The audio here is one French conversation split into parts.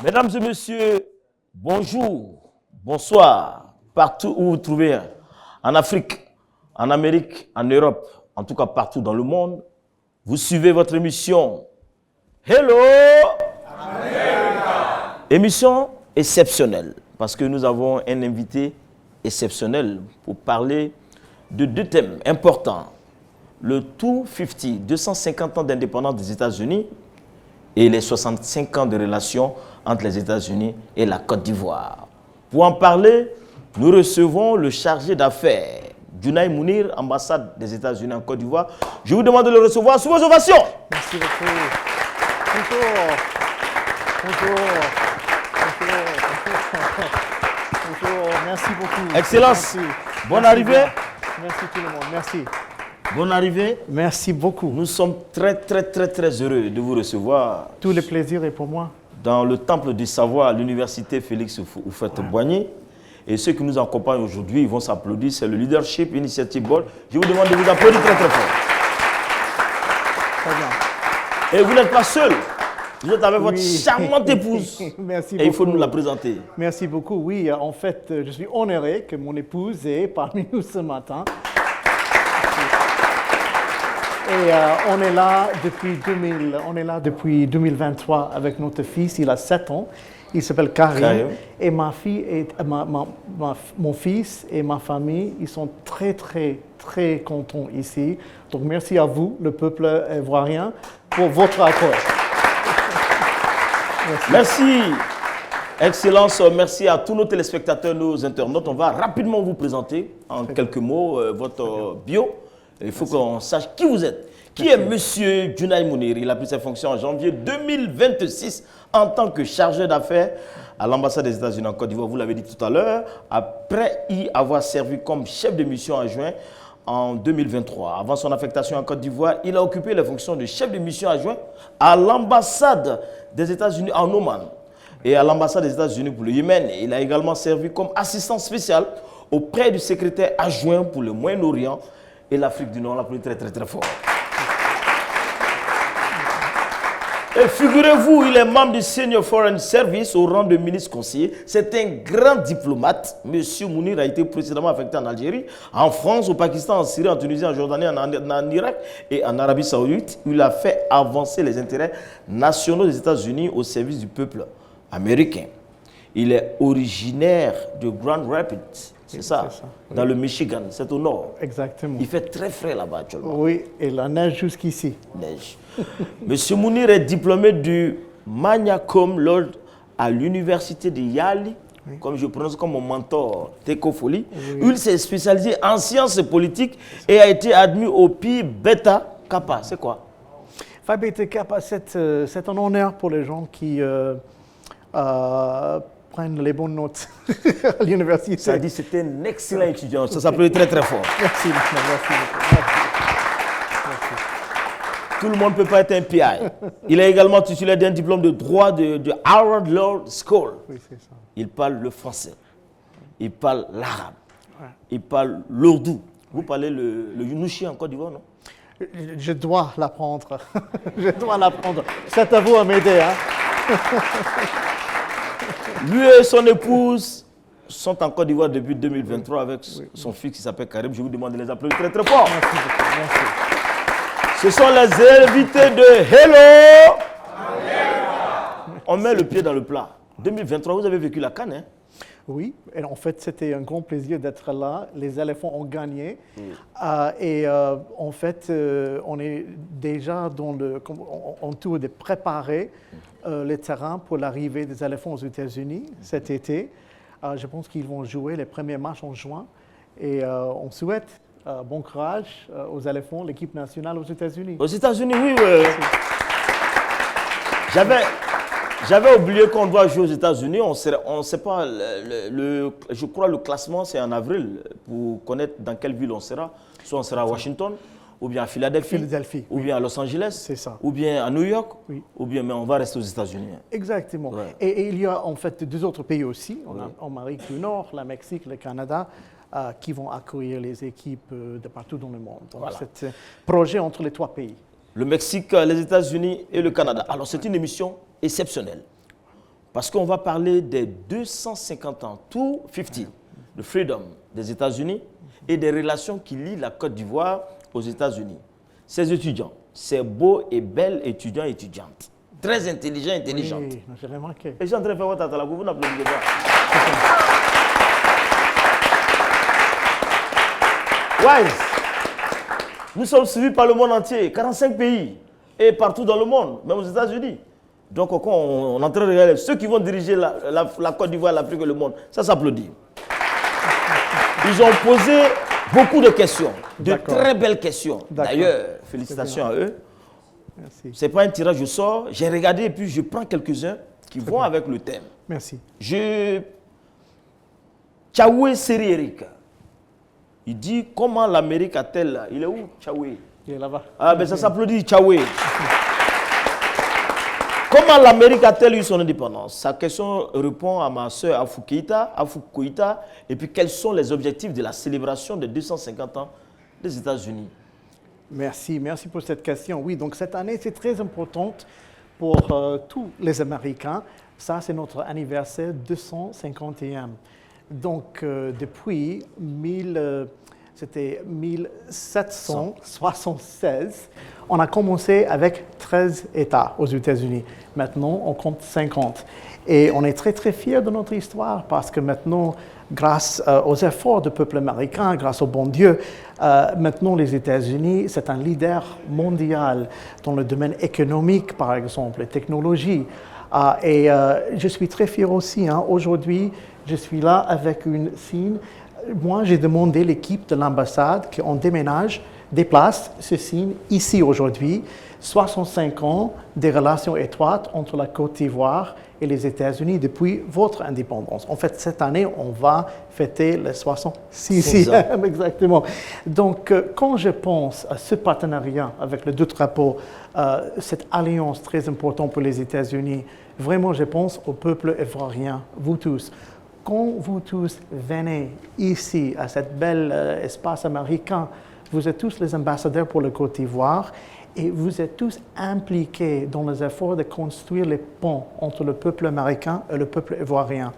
Mesdames et messieurs, bonjour, bonsoir, partout où vous vous trouvez, en Afrique, en Amérique, en Europe, en tout cas partout dans le monde, vous suivez votre émission Hello America. Émission exceptionnelle, parce que nous avons un invité exceptionnel pour parler de deux thèmes importants. Le 250, 250 ans d'indépendance des États-Unis et les 65 ans de relations entre les États-Unis et la Côte d'Ivoire. Pour en parler, nous recevons le chargé d'affaires, Junaï Mounir, ambassade des États-Unis en Côte d'Ivoire. Je vous demande de le recevoir sous vos ovations. Merci beaucoup. Bonjour. Bonjour. Bonjour. Merci beaucoup. Excellence. Merci. Bonne Merci arrivée. bien. Merci tout le monde. Merci. Bonne arrivée. Merci beaucoup. Nous sommes très heureux de vous recevoir. Tout le plaisir est pour moi. Dans le temple du savoir à l'université Félix Houphouët-Boigny. Et ceux qui nous accompagnent aujourd'hui, ils vont s'applaudir. C'est le Leadership Initiative Board. Je vous demande de vous applaudir très fort. Très bien. Et vous n'êtes pas seul. Vous êtes avec votre charmante épouse. Merci et beaucoup. il faut nous la présenter. Merci beaucoup. Oui, en fait, je suis honoré que mon épouse est parmi nous ce matin. Et on est là depuis 2023 avec notre fils. Il a 7 ans. Il s'appelle Karim. Et ma fille mon fils et ma famille, ils sont très contents ici. Donc merci à vous, le peuple ivoirien, pour votre accord. Merci. Excellence, merci à tous nos téléspectateurs, nos internautes. On va rapidement vous présenter en quelques mots votre bio. Il faut qu'on sache qui vous êtes. Qui est Monsieur Junaï Mounir? Il a pris ses fonctions en janvier 2026 en tant que chargé d'affaires à l'ambassade des États-Unis en Côte d'Ivoire. Vous l'avez dit tout à l'heure, après y avoir servi comme chef de mission adjoint en 2023. Avant son affectation en Côte d'Ivoire, il a occupé les fonctions de chef de mission adjoint à l'ambassade des États-Unis en Oman et à l'ambassade des États-Unis pour le Yémen. Il a également servi comme assistant spécial auprès du secrétaire adjoint pour le Moyen-Orient et l'Afrique du Nord. On l'applaudit très fort. Et figurez-vous, il est membre du Senior Foreign Service au rang de ministre conseiller. C'est un grand diplomate. Monsieur Mounir a été précédemment affecté en Algérie, en France, au Pakistan, en Syrie, en Tunisie, en Jordanie, en Irak et en Arabie Saoudite. Il a fait avancer les intérêts nationaux des États-Unis au service du peuple américain. Il est originaire de Grand Rapids. C'est ça, oui. Dans le Michigan, c'est au nord. Exactement. Il fait très frais là-bas actuellement. Oui, et la neige jusqu'ici. Neige. Monsieur Mounir est diplômé du Magna Cum Laude à l'université de Yale, comme je prononce comme mon mentor, Teko Foli, où il s'est spécialisé en sciences politiques et a été admis au Pi Beta Kappa. C'est quoi? Phi Beta Kappa, c'est un honneur pour les gens qui prennent les bonnes notes à l'université. Ça dit c'était un excellent étudiant. Ça s'appelait très fort. Merci beaucoup. Tout le monde ne peut pas être un PI. Il est également titulaire d'un diplôme de droit de Harvard Law School. Oui, c'est ça. Il parle le français. Il parle l'arabe. Il parle l'ourdou. Vous parlez le Younouchi en Côte d'Ivoire, non? Je dois l'apprendre. Je dois l'apprendre. C'est à vous à m'aider. Hein? Lui et son épouse sont en Côte d'Ivoire depuis 2023 avec son fils qui s'appelle Karim. Je vous demande de les applaudir très fort. Merci beaucoup. Merci. Ce sont les invités de Hello America. On met le pied dans le plat. 2023, vous avez vécu la CAN, hein? Oui, et en fait, c'était un grand plaisir d'être là. Les éléphants ont gagné. En fait, on est déjà en tour de préparer le terrain pour l'arrivée des éléphants aux États-Unis cet été. Je pense qu'ils vont jouer les premiers matchs en juin. Et on souhaite bon courage aux éléphants, l'équipe nationale aux États-Unis. Aux États-Unis, oui. J'avais oublié qu'on doit jouer aux États-Unis. On ne sait pas, je crois le classement, c'est en avril, pour connaître dans quelle ville on sera. Soit on sera à Washington, ou bien à Philadelphie, ou bien à Los Angeles, c'est ça. Ou bien à New York, ou bien, mais on va rester aux États-Unis. Exactement. Ouais. Et il y a en fait 2 autres pays aussi, en Amérique du Nord, le Mexique, le Canada, qui vont accueillir les équipes de partout dans le monde. Donc, c'est un projet entre les 3 pays. Le Mexique, les États-Unis et le Canada. Alors, c'est une émission exceptionnelle. Parce qu'on va parler des 250 ans, 250, de freedom des États-Unis et des relations qui lient la Côte d'Ivoire aux États-Unis. Ces étudiants, ces beaux et belles étudiants et étudiantes, très intelligents et intelligentes. Oui, j'ai remarqué. Et je suis en train de faire votre atala, vous n'applaudissez pas. Wise, nous sommes suivis par le monde entier, 45 pays, et partout dans le monde, même aux États-Unis. Donc, quand on est en train de regarder ceux qui vont diriger la Côte d'Ivoire, l'Afrique et le monde, ça s'applaudit. Ils ont posé beaucoup de questions, de très belles questions. D'ailleurs, félicitations à eux. Ce n'est pas un tirage au sort. J'ai regardé et puis je prends quelques-uns qui vont avec le thème. Merci. Tchaoué Seri Eric. Il dit comment l'Amérique a-t-elle. Il est où, Tchaoué? Il est là-bas. Ah, ben ça s'applaudit, Tchaoué. Comment l'Amérique a-t-elle eu son indépendance? Sa question répond à ma soeur Afou Koïta. Et puis, quels sont les objectifs de la célébration des 250 ans des États-Unis? Merci pour cette question. Oui, donc cette année, c'est très importante pour tous les Américains. Ça, c'est notre anniversaire 251. Donc, depuis 1776, on a commencé avec 13 États aux États-Unis. Maintenant, on compte 50. Et on est très, très fiers de notre histoire parce que maintenant, grâce aux efforts du peuple américain, grâce au bon Dieu, maintenant les États-Unis, c'est un leader mondial dans le domaine économique, par exemple, les technologies. Et je suis très fier aussi. Aujourd'hui, je suis là avec une signe. Moi, j'ai demandé à l'équipe de l'ambassade qu'on déplace ce signe ici aujourd'hui. 65 ans de relations étroites entre la Côte d'Ivoire et les États-Unis depuis votre indépendance. En fait, cette année, on va fêter les 66e. Exactement. Donc, quand je pense à ce partenariat avec les deux drapeaux, cette alliance très importante pour les États-Unis, vraiment, je pense au peuple ivoirien, vous tous. Quand vous tous venez ici, à cet bel espace américain, vous êtes tous les ambassadeurs pour la Côte d'Ivoire et vous êtes tous impliqués dans les efforts de construire les ponts entre le peuple américain et le peuple ivoirien.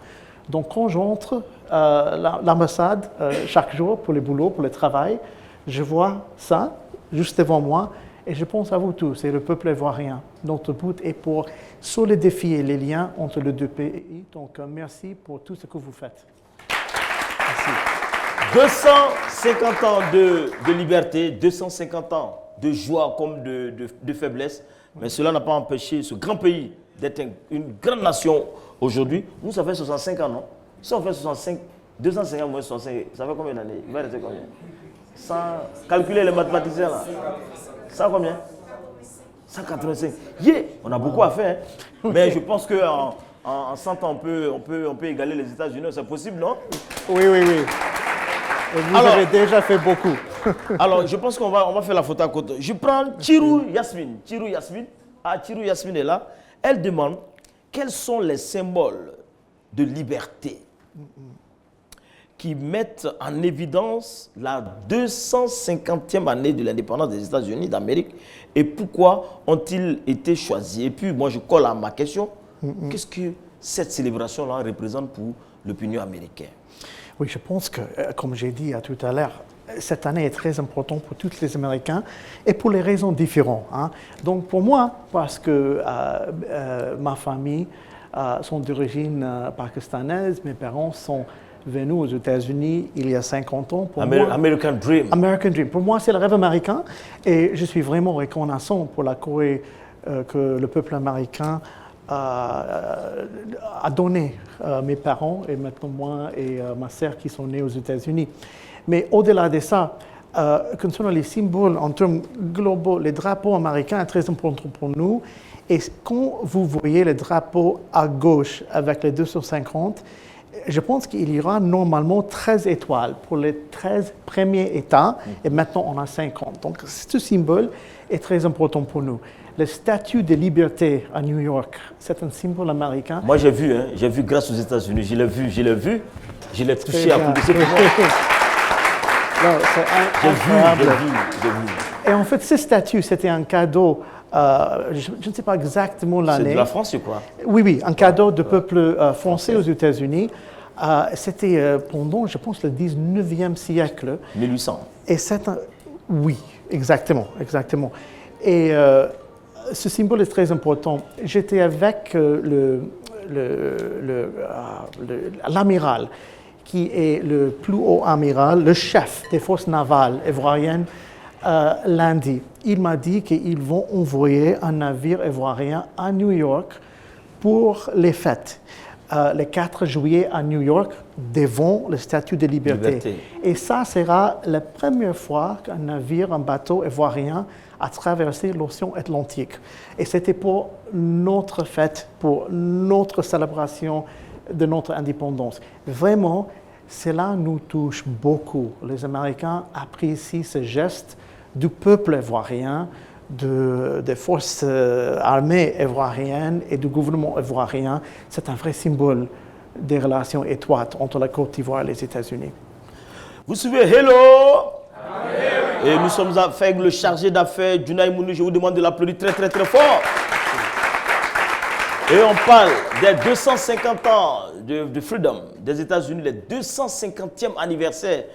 Donc, quand j'entre à l'ambassade chaque jour pour le boulot, pour le travail, je vois ça juste devant moi et je pense à vous tous et le peuple ivoirien. Notre but est pour solidifier les liens entre les deux pays. Donc, merci pour tout ce que vous faites. Merci. 250 ans de liberté, 250 ans de joie comme de faiblesse. Mais cela n'a pas empêché ce grand pays d'être une grande nation aujourd'hui. Nous, ça fait 65 ans, non? Si on fait 65, 250 moins 65, ça fait combien d'années? Il va rester combien? Sans calculer les mathématiciens là. 100 combien? 185. Yeah, on a beaucoup à faire. Hein. Mais je pense qu'en 100 ans, on peut égaler les États-Unis. C'est possible, non? Oui. Et vous avez déjà fait beaucoup. Alors, je pense qu'on va faire la photo à côté. Je prends Chirou Yasmine. Chirou Yasmine est là. Elle demande quels sont les symboles de liberté qui mettent en évidence la 250e année de l'indépendance des États-Unis d'Amérique et pourquoi ont-ils été choisis? Et puis, moi, je colle à ma question. Qu'est-ce que cette célébration-là représente pour l'opinion américaine? Oui, je pense que, comme j'ai dit tout à l'heure, cette année est très importante pour tous les Américains et pour les raisons différentes. Donc, pour moi, parce que ma famille sont d'origine pakistanaise, mes parents sont venus aux États-Unis il y a 50 ans. American Dream. American Dream. Pour moi, c'est le rêve américain et je suis vraiment reconnaissant pour la Corée que le peuple américain a donné mes parents et maintenant moi et ma sœur qui sont nés aux États-Unis. Mais au-delà de ça, concernant les symboles en termes globaux, les drapeaux américains sont très importants pour nous. Et quand vous voyez le drapeau à gauche avec les 250, je pense qu'il y aura normalement 13 étoiles pour les 13 premiers États et maintenant on a 50. Donc ce symbole est très important pour nous. Le statut de liberté à New York, c'est un symbole américain. Moi j'ai vu grâce aux États-Unis, je l'ai vu, je l'ai touché à coup de ce J'ai vu. Et en fait, ce statut, c'était un cadeau je ne sais pas exactement l'année. C'est de la France, je crois. Oui, oui, un cadeau de peuple français aux États-Unis. C'était pendant, je pense, le 19e siècle. 1800. Et c'est un... Oui, exactement, exactement. Et ce symbole est très important. J'étais avec l'amiral, qui est le plus haut amiral, le chef des forces navales ivoiriennes, lundi. Il m'a dit qu'ils vont envoyer un navire ivoirien à New York pour les fêtes. Le 4 juillet à New York, devant le Statue de Liberté. Et ça sera la première fois qu'un navire, un bateau ivoirien a traversé l'océan Atlantique. Et c'était pour notre fête, pour notre célébration de notre indépendance. Vraiment, cela nous touche beaucoup. Les Américains apprécient ce geste du peuple ivoirien, des forces armées ivoiriennes et du gouvernement ivoirien. C'est un vrai symbole des relations étroites entre la Côte d'Ivoire et les États-Unis. Vous suivez Hello. Et nous sommes avec le chargé d'affaires, Junaï Mounou. Je vous demande de l'applaudir très, très, très fort. Et on parle des 250 ans de Freedom des États-Unis, le 250e anniversaire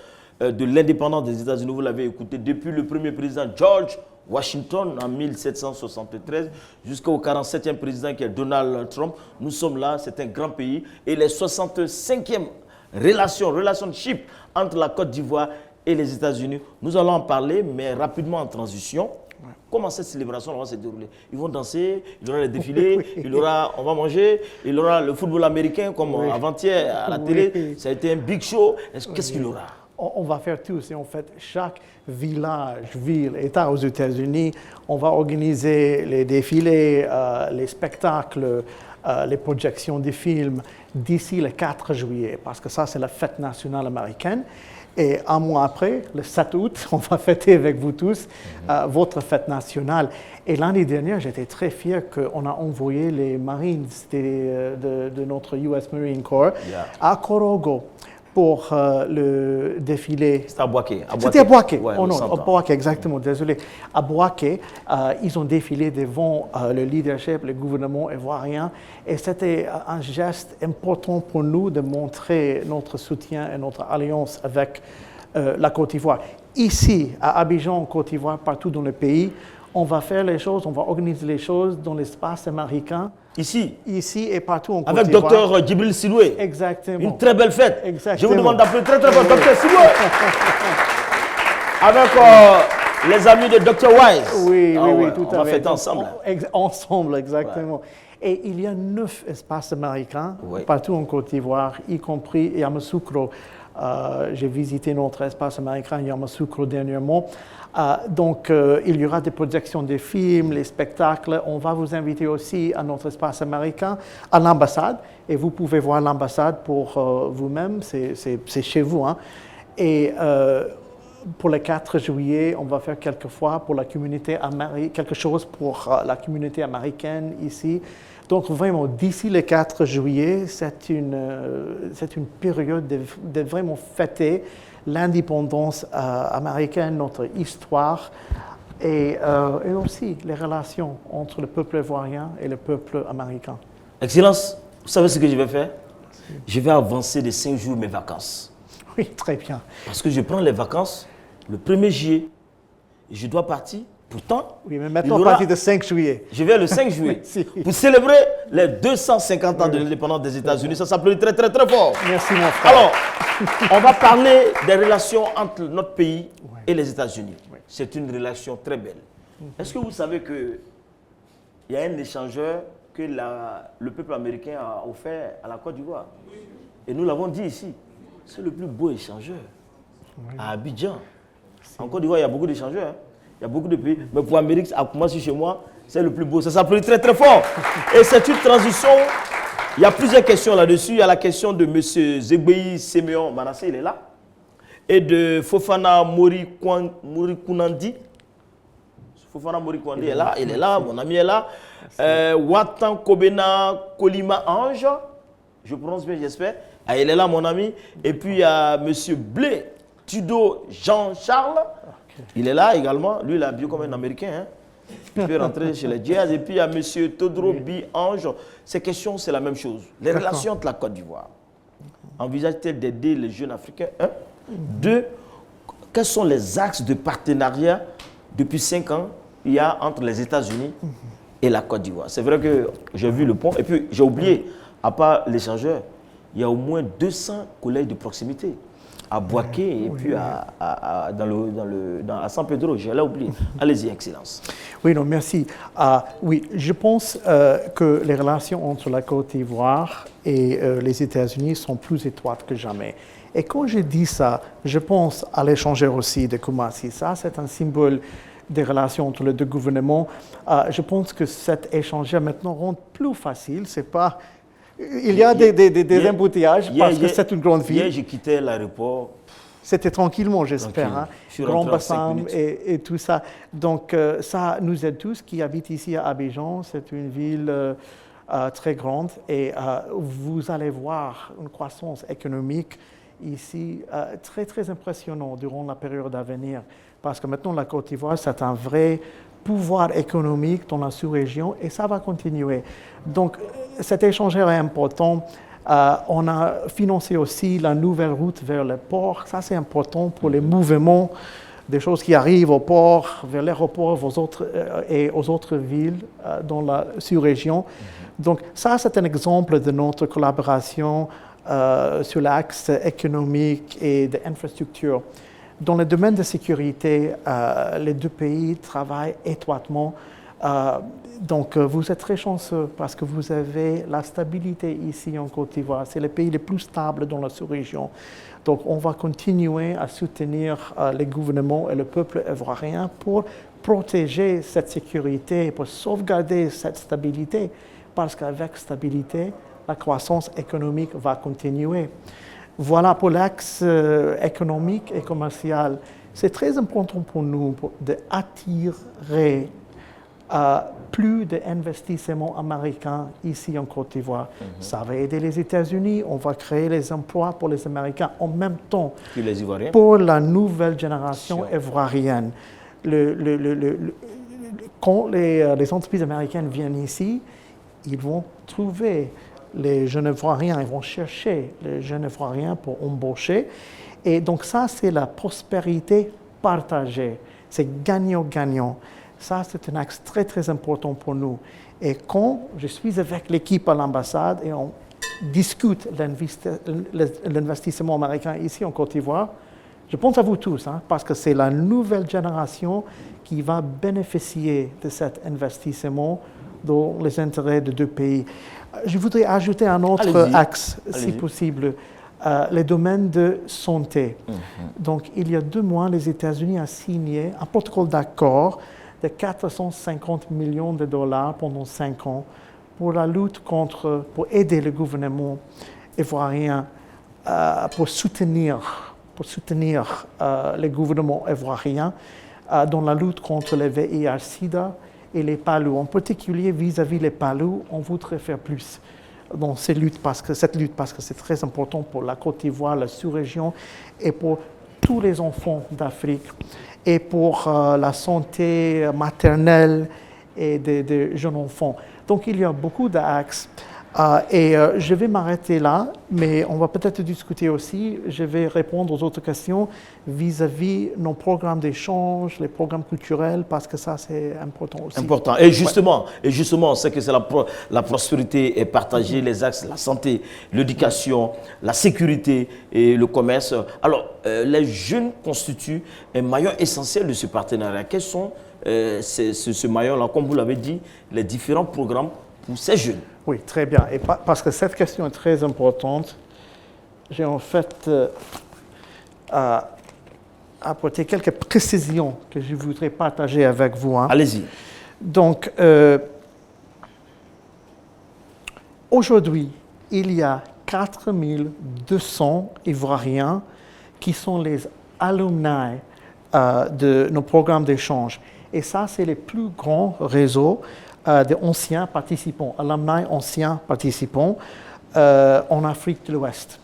de l'indépendance des États-Unis. Vous l'avez écouté depuis le premier président George Washington en 1773 jusqu'au 47e président qui est Donald Trump. Nous sommes là, c'est un grand pays. Et les 65e relationship entre la Côte d'Ivoire et les États-Unis. Nous allons en parler, mais rapidement en transition. Comment cette célébration va se dérouler? Ils vont danser, il y aura les défilés, on va manger, il y aura le football américain comme avant-hier à la télé. Ça a été un big show. Qu'est-ce qu'il y aura? On va faire tout. En fait, chaque village, ville, État aux États-Unis, on va organiser les défilés, les spectacles, les projections des films d'ici le 4 juillet, parce que ça, c'est la fête nationale américaine. Et un mois après, le 7 août, on va fêter avec vous tous votre fête nationale. Et l'année dernière, j'étais très fier qu'on a envoyé les Marines de notre US Marine Corps à Korogo pour le défilé. C'était à Boaké. C'était à Boaké. Ouais, oh non, à Boaké, exactement, désolé. À Boaké, ils ont défilé devant le leadership, le gouvernement ivoirien. Et c'était un geste important pour nous de montrer notre soutien et notre alliance avec la Côte d'Ivoire. Ici, à Abidjan, Côte d'Ivoire, partout dans le pays, on va faire les choses, on va organiser les choses dans l'espace américain. Ici et partout en Côte d'Ivoire. Avec Dr Djibril Siloué. Exactement. Une très belle fête. Exactement. Je vous demande d'appeler très très fort Dr Siloué. Avec les amis de Dr Wise. Oui, tout à fait. On va fêter ensemble. Ensemble, exactement. Et il y a 9 espaces américains partout en Côte d'Ivoire, y compris Yamoussoukro. J'ai visité notre espace américain Yamoussoukro dernièrement. Donc, il y aura des projections de films, les spectacles. On va vous inviter aussi à notre espace américain, à l'ambassade. Et vous pouvez voir l'ambassade pour vous-même, c'est chez vous. Hein. Et pour le 4 juillet, on va faire quelque chose pour la communauté américaine ici. Donc, vraiment, d'ici le 4 juillet, c'est une période de vraiment fêter l'indépendance américaine, notre histoire et aussi les relations entre le peuple ivoirien et le peuple américain. Excellence, vous savez ce que je vais faire? Je vais avancer de 5 jours mes vacances. Oui, très bien. Parce que je prends les vacances le 1er juillet et je dois partir. Pourtant, oui, mais maintenant, à partir du 5 juillet. Je vais le 5 juillet pour célébrer les 250 ans de l'indépendance des États-Unis. Ça s'applaudit très, très, très fort. Merci, mon frère. Alors, on va parler des relations entre notre pays et les États-Unis. C'est une relation très belle. Est-ce que vous savez qu'il y a un échangeur que le peuple américain a offert à la Côte d'Ivoire? Et nous l'avons dit ici. C'est le plus beau échangeur à Abidjan. En Côte d'Ivoire, il y a beaucoup d'échangeurs. Il y a beaucoup de pays. Mais pour l'Amérique, à commencer chez moi, c'est le plus beau. Ça s'applaudit très très fort. Et c'est une transition. Il y a plusieurs questions là-dessus. Il y a la question de M. Zegbeyi Séméon Manassé, il est là. Et de Fofana Morikunandi. Fofana Morikunandi est là. Il est là, mon ami est là. Watan Kobena Kolima Ange. Je prononce bien, j'espère. Ah, il est là, mon ami. Et puis il y a M. Blé Tudo Jean-Charles. Il est là également. Lui, il est habillé comme un Américain. Hein. Tu peux rentrer chez les Jazz. Et puis, il y a M. Todro Bi-Ange. Ces questions, c'est la même chose. Les relations entre la Côte d'Ivoire. Envisage-t-elle d'aider les jeunes Africains? 1. 2. Quels sont les axes de partenariat depuis 5 ans il y a entre les États-Unis et la Côte d'Ivoire? C'est vrai que j'ai vu le pont. Et puis, j'ai oublié, à part l'échangeur, il y a au moins 200 collèges de proximité à Boaké et puis à San Pedro. Je l'ai oublié. Allez-y, Excellence. Oui, non, merci. Oui, je pense que les relations entre la Côte d'Ivoire et les États-Unis sont plus étroites que jamais. Et quand je dis ça, je pense à l'échangeur aussi de Koumassi. Ça, c'est un symbole des relations entre les deux gouvernements. Je pense que cet échangeur maintenant rend plus facile. C'est pas... Il y a des embouteillages parce que c'est une grande ville. Hier, j'ai quitté l'aéroport. C'était tranquillement, j'espère. Hein? Grand Bassam et tout ça. Donc, ça nous aide tous qui habitent ici à Abidjan. C'est une ville très grande et vous allez voir une croissance économique ici très, très impressionnante durant la période à venir. Parce que maintenant, la Côte d'Ivoire, c'est un vrai pouvoir économique dans la sous-région et ça va continuer. Donc, cet échangeur est important. On a financé aussi la nouvelle route vers le port. Ça, c'est important pour les mouvements des choses qui arrivent au port, vers l'aéroport et aux autres villes dans la sous-région. Donc, ça, c'est un exemple de notre collaboration sur l'axe économique et d'infrastructure. Dans le domaine de sécurité, les deux pays travaillent étroitement. Donc, vous êtes très chanceux parce que vous avez la stabilité ici en Côte d'Ivoire. C'est le pays le plus stable dans la sous-région. Donc, on va continuer à soutenir les gouvernements et le peuple ivoirien pour protéger cette sécurité, pour sauvegarder cette stabilité, parce qu'avec stabilité, la croissance économique va continuer. Voilà pour l'axe économique et commercial. C'est très important pour nous d'attirer plus d'investissements américains ici en Côte d'Ivoire. Ça va aider les États-Unis, on va créer les emplois pour les Américains en même temps les Ivoiriens. Pour la nouvelle génération ivoirienne. Quand les entreprises américaines viennent ici, ils vont trouver les jeunes Ivoiriens, ils vont chercher les jeunes Ivoiriens pour embaucher. Et donc ça, c'est la prospérité partagée. C'est gagnant-gagnant. Ça, c'est un axe très, très important pour nous. Et quand je suis avec l'équipe à l'ambassade et on discute l'investissement américain ici en Côte d'Ivoire, je pense à vous tous, hein, parce que c'est la nouvelle génération qui va bénéficier de cet investissement dans les intérêts de deux pays. Je voudrais ajouter un autre axe, si possible, le domaine de santé. Donc, il y a 2 mois, les États-Unis ont signé un protocole d'accord de 450 millions de dollars pendant 5 ans pour la lutte pour aider le gouvernement ivoirien, pour soutenir le gouvernement ivoirien dans la lutte contre le VIH-Sida et les palus. En particulier, vis-à-vis les palus, on voudrait faire plus dans cette lutte parce que c'est très important pour la Côte d'Ivoire, la sous-région et pour tous les enfants d'Afrique et pour la santé maternelle et des jeunes enfants. Donc, il y a beaucoup d'axes. Je vais m'arrêter là, mais on va peut-être discuter aussi. Je vais répondre aux autres questions vis-à-vis nos programmes d'échange, les programmes culturels, parce que ça, c'est important aussi. Important. Et justement, on sait que c'est la prospérité est partagée, les axes, la santé, l'éducation, la sécurité et le commerce. Alors, les jeunes constituent un maillon essentiel de ce partenariat. Quels sont ce maillon-là, comme vous l'avez dit, les différents programmes pour ces jeunes? Oui, très bien. Et parce que cette question est très importante, j'ai en fait apporté quelques précisions que je voudrais partager avec vous. Hein. Allez-y. Donc, aujourd'hui, il y a 4200 Ivoiriens qui sont les alumni de nos programmes d'échange. Et ça, c'est le plus grand réseau d'anciens participants, alumni anciens participants en Afrique de l'Ouest.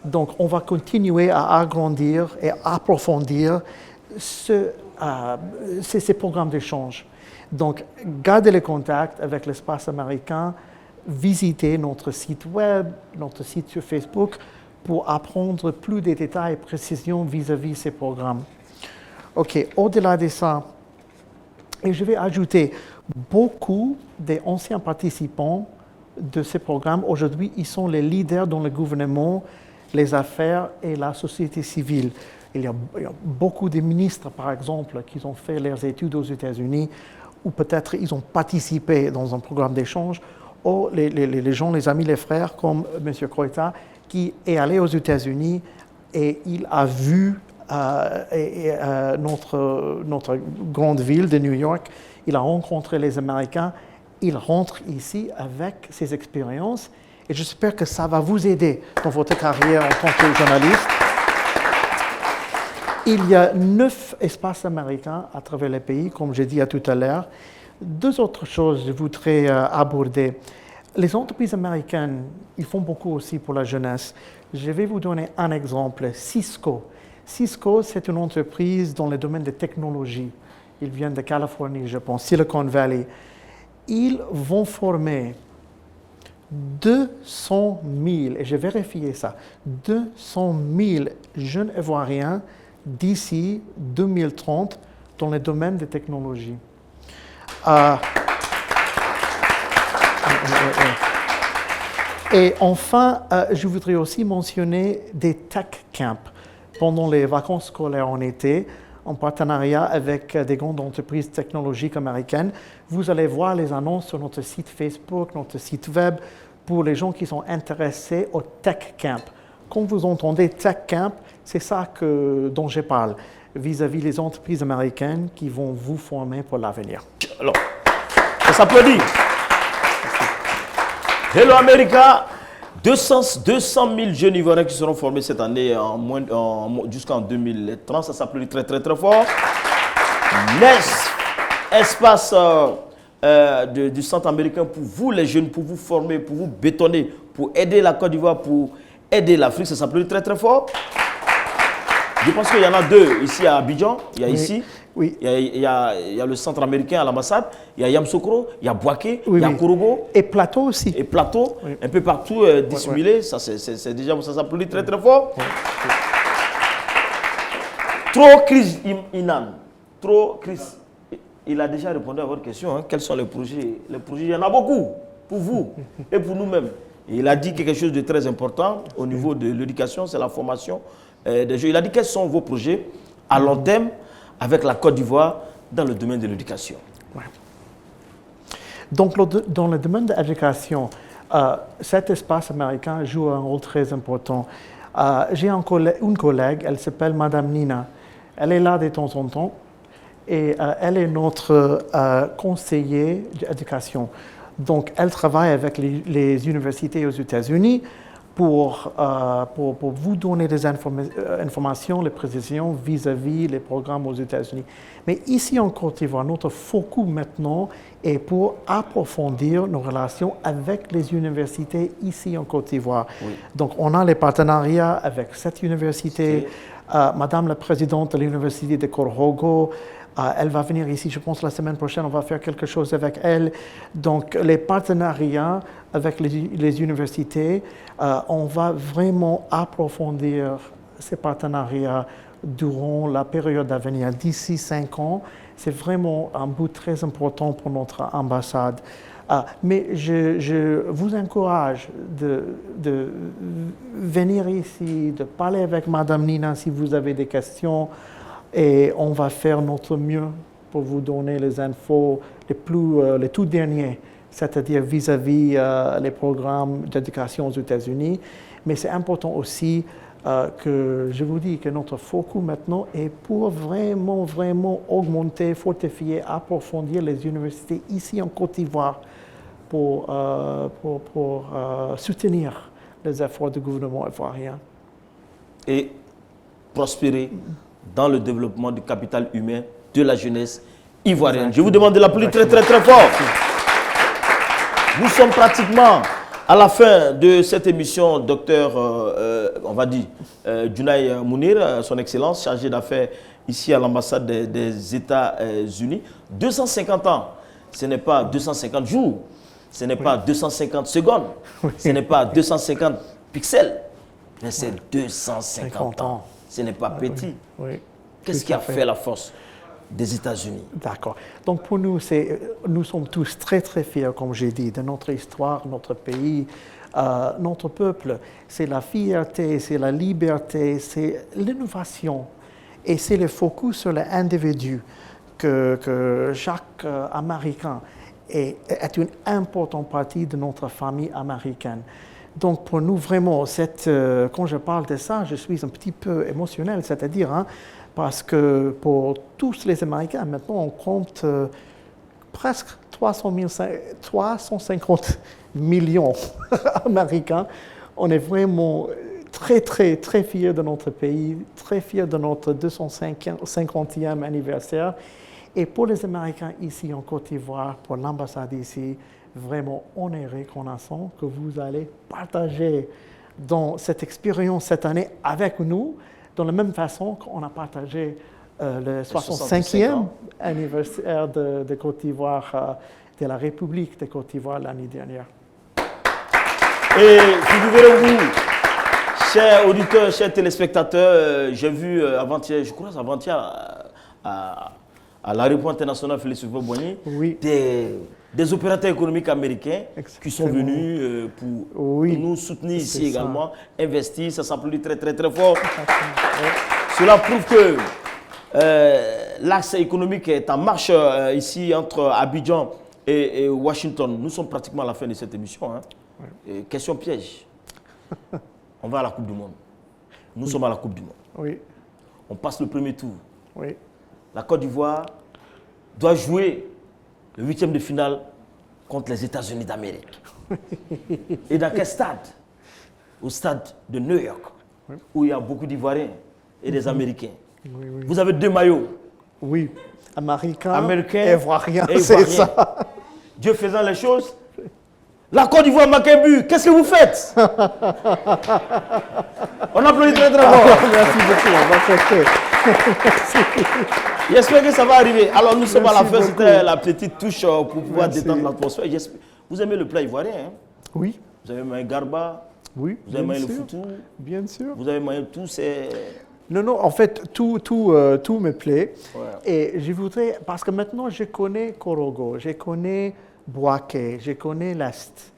Donc, on va continuer à agrandir et approfondir ces programmes d'échange. Donc, gardez les contacts avec l'espace américain, visitez notre site web, notre site sur Facebook pour apprendre plus de détails et précisions vis-à-vis de ces programmes. OK, au-delà de ça, et je vais ajouter, beaucoup des anciens participants de ces programmes, aujourd'hui, ils sont les leaders dans le gouvernement, les affaires et la société civile. Il y a beaucoup de ministres, par exemple, qui ont fait leurs études aux États-Unis, ou peut-être ils ont participé dans un programme d'échange, ou les gens, les amis, les frères, comme M. Croita, qui est allé aux États-Unis et il a vu notre grande ville de New York, il a rencontré les Américains, il rentre ici avec ses expériences et j'espère que ça va vous aider dans votre carrière en tant que journaliste. Il y a 9 espaces américains à travers les pays, comme j'ai dit tout à l'heure. 2 autres choses que je voudrais aborder. Les entreprises américaines, ils font beaucoup aussi pour la jeunesse. Je vais vous donner un exemple, Cisco. Cisco, c'est une entreprise dans le domaine des technologies. Ils viennent de Californie, je pense, Silicon Valley. Ils vont former 200 000, et j'ai vérifié ça, 200 000 jeunes Ivoiriens d'ici 2030 dans le domaine des technologies. Et enfin, je voudrais aussi mentionner des tech camps pendant les vacances scolaires en été, en partenariat avec des grandes entreprises technologiques américaines. Vous allez voir les annonces sur notre site Facebook, notre site web, pour les gens qui sont intéressés au Tech Camp. Quand vous entendez Tech Camp, c'est ça dont je parle, vis-à-vis les entreprises américaines qui vont vous former pour l'avenir. Alors, ça s'applaudit. Hello America, 200 000 jeunes Ivoiriens qui seront formés cette année jusqu'en 2030. Ça s'applaudit très très très fort. Espace du centre américain pour vous les jeunes, pour vous former, pour vous bétonner, pour aider la Côte d'Ivoire, pour aider l'Afrique. Ça s'applaudit très très fort. Je pense qu'il y en a 2 ici à Abidjan, il y a ici, oui. il y a le centre américain à l'ambassade, il y a Yamoussoukro, il y a Bouaké, il y a Kourougo. Et Plateau aussi. Et Plateau, un peu partout dissimulé, ça c'est déjà, ça s'applaudit très très fort. Trop Chris Inan, trop Chris, il a déjà répondu à votre question, hein. Quels sont les projets? Les projets, il y en a beaucoup, pour vous et pour nous-mêmes. Il a dit quelque chose de très important au niveau de l'éducation, c'est la formation des jeunes. Il a dit quels sont vos projets à long terme avec la Côte d'Ivoire dans le domaine de l'éducation. Ouais. Donc, dans le domaine de l'éducation, cet espace américain joue un rôle très important. J'ai une collègue, elle s'appelle Madame Nina. Elle est là de temps en temps et elle est notre conseiller d'éducation. Donc, elle travaille avec les universités aux États-Unis pour vous donner des informations, les précisions vis-à-vis les programmes aux États-Unis. Mais ici en Côte d'Ivoire, notre focus maintenant est pour approfondir nos relations avec les universités ici en Côte d'Ivoire. Oui. Donc, on a les partenariats avec cette université. Madame la présidente de l'université de Korogo, elle va venir ici, je pense, la semaine prochaine, on va faire quelque chose avec elle. Donc, les partenariats avec les universités, on va vraiment approfondir ces partenariats durant la période à venir. D'ici 5 ans, c'est vraiment un bout très important pour notre ambassade. Mais je vous encourage de venir ici, de parler avec Madame Nina si vous avez des questions. Et on va faire notre mieux pour vous donner les infos les tout derniers, c'est-à-dire vis-à-vis les programmes d'éducation aux États-Unis. Mais c'est important aussi que je vous dis que notre focus maintenant est pour vraiment, vraiment augmenter, fortifier, approfondir les universités ici en Côte d'Ivoire pour soutenir les efforts du gouvernement ivoirien. Et prospérer dans le développement du capital humain de la jeunesse ivoirienne. Je vous demande de l'applaudir très très très fort. Nous sommes pratiquement à la fin de cette émission, docteur, on va dire, Diounay Mounir, son excellence, chargé d'affaires ici à l'ambassade des États-Unis. 250 ans, ce n'est pas 250 jours, ce n'est pas 250 secondes, ce n'est pas 250 pixels, mais c'est 250 ans. Ce n'est pas petit. Oui. Qu'est-ce qui a fait la force des États-Unis? D'accord. Donc pour nous, nous sommes tous très très fiers, comme j'ai dit, de notre histoire, notre pays, notre peuple. C'est la fierté, c'est la liberté, c'est l'innovation. Et c'est le focus sur l'individu que chaque Américain est une importante partie de notre famille américaine. Donc pour nous, vraiment, quand je parle de ça, je suis un petit peu émotionnel, c'est-à-dire, parce que pour tous les Américains, maintenant, on compte presque 350 millions d'Américains. On est vraiment très, très, très fiers de notre pays, très fiers de notre 250e anniversaire. Et pour les Américains ici en Côte d'Ivoire, pour l'ambassade ici, vraiment honoré, reconnaissant que vous allez partager dans cette expérience cette année avec nous, de la même façon qu'on a partagé le 65e anniversaire de Côte d'Ivoire, de la République de Côte d'Ivoire l'année dernière. Et figurez-vous, chers auditeurs, chers téléspectateurs, j'ai vu avant-hier, je crois avant-hier, à l'aéroport international Félix Houphouët-Boigny, oui. des opérateurs économiques américains qui sont venus pour oui. nous soutenir ici également, investir, ça s'applaudit très très très fort. Cela prouve que l'axe économique est en marche ici entre Abidjan et Washington. Nous sommes pratiquement à la fin de cette émission. Et question piège. On va à la Coupe du Monde. Nous sommes à la Coupe du Monde. Oui. On passe le premier tour. Oui. La Côte d'Ivoire doit jouer le 8e de finale contre les États-Unis d'Amérique. Et dans quel stade? Au stade de New York, où il y a beaucoup d'Ivoiriens et des Américains. Oui, oui. Vous avez 2 maillots. Oui, Américain et Ivoirien, c'est ça. Dieu faisant les choses, la Côte d'Ivoire marque un but. Qu'est-ce que vous faites? On applaudit très très fort. Merci beaucoup, on va fêter. J'espère que ça va arriver. Alors nous sommes à la fin, c'était la petite touche pour pouvoir détendre l'atmosphère. Vous aimez le plat ivoirien, hein? Oui. Vous avez mangé garba? Oui. Vous avez mangé le foutou? Bien sûr. Vous avez mangé tout, c'est... Non, en fait, tout me plaît. Ouais. Et je voudrais, parce que maintenant je connais Korogo, je connais Bouaké, je connais l'Est.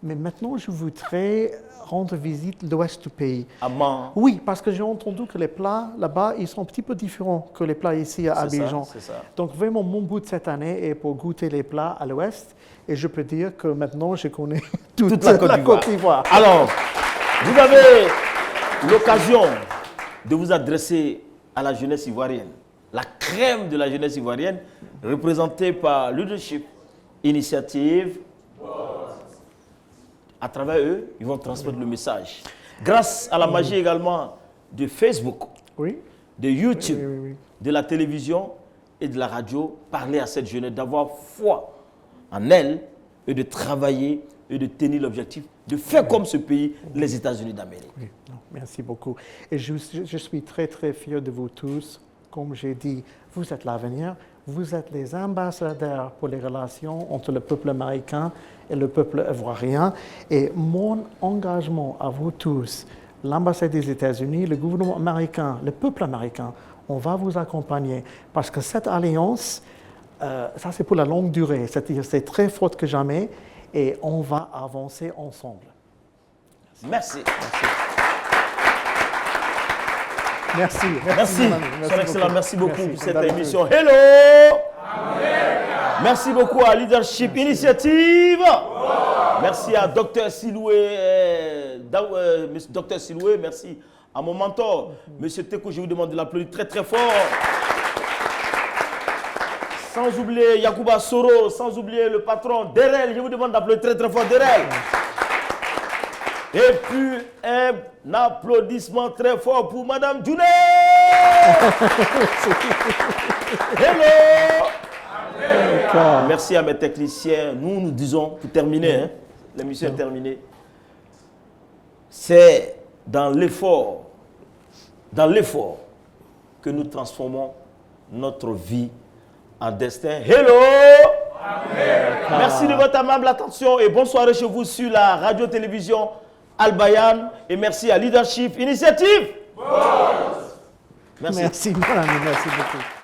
Mais maintenant, je voudrais rendre visite l'ouest du pays. Amman. Oui, parce que j'ai entendu que les plats là-bas, ils sont un petit peu différents que les plats ici à Abidjan. C'est ça. Donc vraiment, mon but cette année est pour goûter les plats à l'ouest. Et je peux dire que maintenant, je connais toute la Côte d'Ivoire. Alors, vous avez l'occasion de vous adresser à la jeunesse ivoirienne. La crème de la jeunesse ivoirienne, représentée par Leadership Initiative. À travers eux, ils vont transmettre le message. Grâce à la magie également de Facebook, de YouTube, de la télévision et de la radio, parler à cette jeunesse, d'avoir foi en elle et de travailler et de tenir l'objectif de faire comme ce pays, les États-Unis d'Amérique. Oui. Merci beaucoup. Et je suis très, très fier de vous tous. Comme j'ai dit, vous êtes l'avenir. Vous êtes les ambassadeurs pour les relations entre le peuple américain et le peuple ivoirien. Et mon engagement à vous tous, l'ambassade des États-Unis, le gouvernement américain, le peuple américain, on va vous accompagner. Parce que cette alliance, ça c'est pour la longue durée. C'est-à-dire c'est très fort que jamais. Et on va avancer ensemble. Merci. Merci. Son Excellence, merci beaucoup pour cette émission. Hello! Merci beaucoup à Leadership Initiative. Merci à Dr Siloué. Dr Siloué, merci à mon mentor, M. Teko, je vous demande de l'applaudir très très fort. Sans oublier Yacouba Soro, sans oublier le patron Derel, je vous demande d'applaudir très très fort Derel. Et puis un applaudissement très fort pour Madame Djouné. Hello. Merci à mes techniciens. Nous disons, pour terminer, l'émission est terminée. C'est dans l'effort que nous transformons notre vie en destin. Hello! Amen. Merci de votre amable attention et bonne soirée chez vous sur la radio-télévision Al-Bayan. Et merci à Leadership Initiative. Merci, mon ami, merci beaucoup.